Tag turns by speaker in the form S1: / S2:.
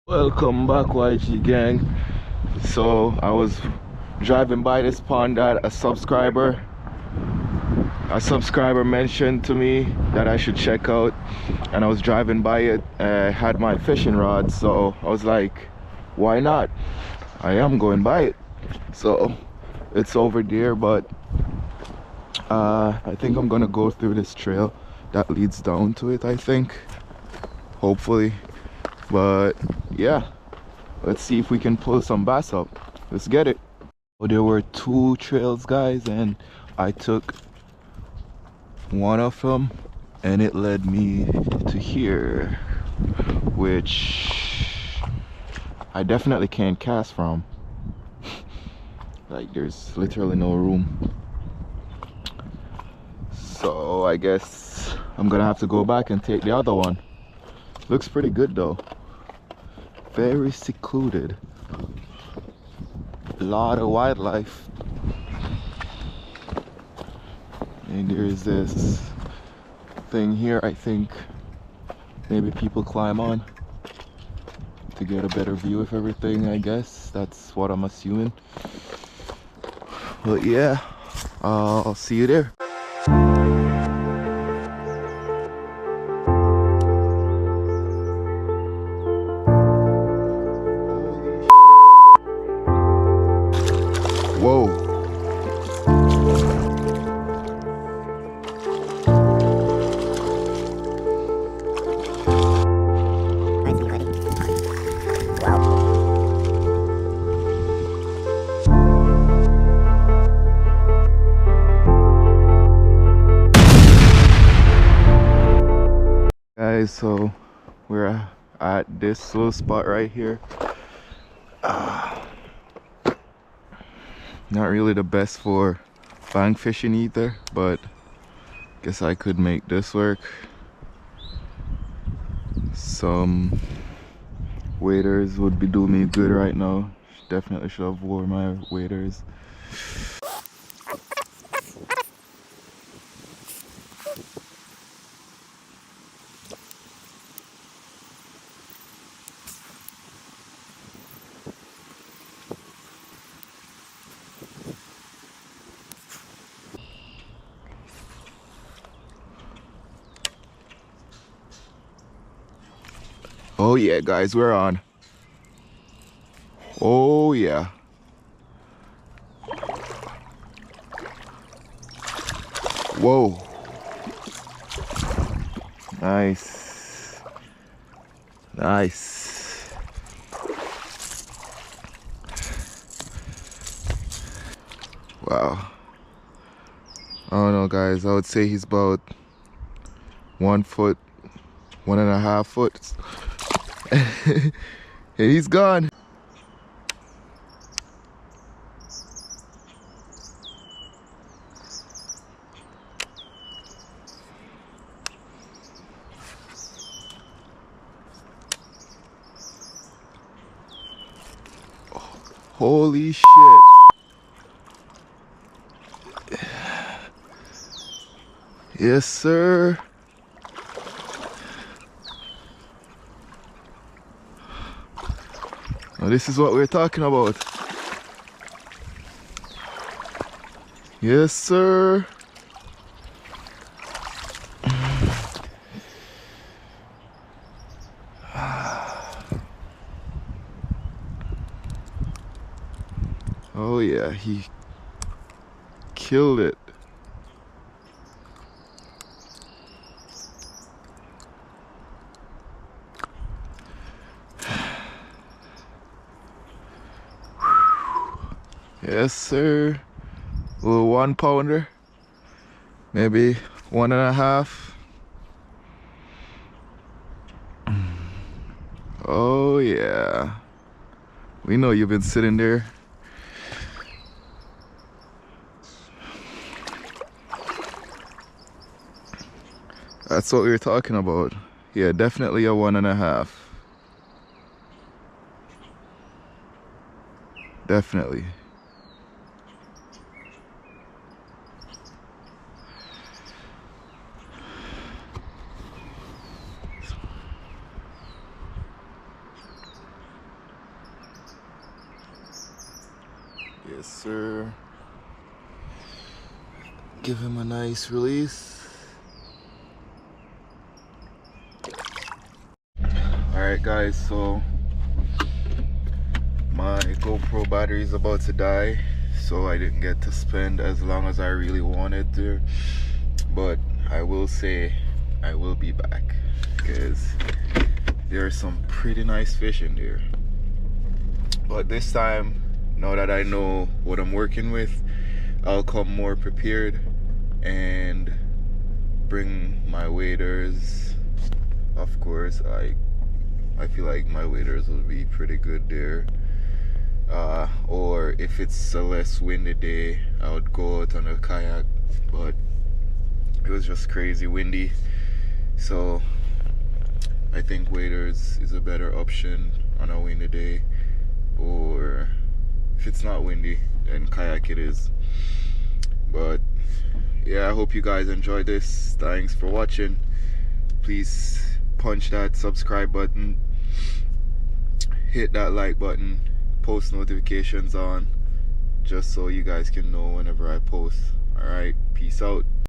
S1: Welcome back, YG gang. So I was driving by this pond that a subscriber mentioned to me that I should check out, and I was driving by it. Had my fishing rod, so I was like, why not? I am going by it. So it's over there, but I think I'm gonna go through this trail that leads down to it, I think, hopefully. But yeah, let's see if we can pull some bass up. Let's get it. Well, there were two trails, guys, and I took one of them and it led me to here, which I definitely can't cast from. Like, there's literally no room. So I guess I'm gonna have to go back and take the other one. Looks pretty good though. Very secluded. A lot of wildlife. And there's this thing here, I think maybe people climb on to get a better view of everything. I guess that's what I'm assuming. But yeah, I'll see you there. Whoa. Guys, so we're at this little spot right here. Not really the best for fang fishing either, but guess I could make this work. Some waders would be doing me good right now. Definitely should have worn my waders. Oh yeah, guys, we're on. Oh yeah. Whoa. Nice. Nice. Wow. I don't know, guys. I would say he's about 1 foot, 1.5 foot. And he's gone. Holy shit. Yes, sir. Now this is what we're talking about. Yes, sir. Oh yeah, he killed it. Yes, sir. A little 1 pounder, maybe 1.5. Oh yeah, we know you've been sitting there. That's what we were talking about. Yeah, definitely a 1.5. Definitely. Yes, sir. Give him a nice release. Alright guys, so my GoPro battery is about to die, so I didn't get to spend as long as I really wanted to, but I will say I will be back because there are some pretty nice fish in there. But this time, now that I know what I'm working with, I'll come more prepared and bring my waders. Of course, I feel like my waders will be pretty good there. Or if it's a less windy day, I would go out on a kayak, but it was just crazy windy, so I think waders is a better option on a windy day, or if it's not windy, then kayak it is. But yeah, I hope you guys enjoyed this. Thanks for watching. Please punch that subscribe button, hit that like button, post notifications on, just so you guys can know whenever I post. Alright, peace out.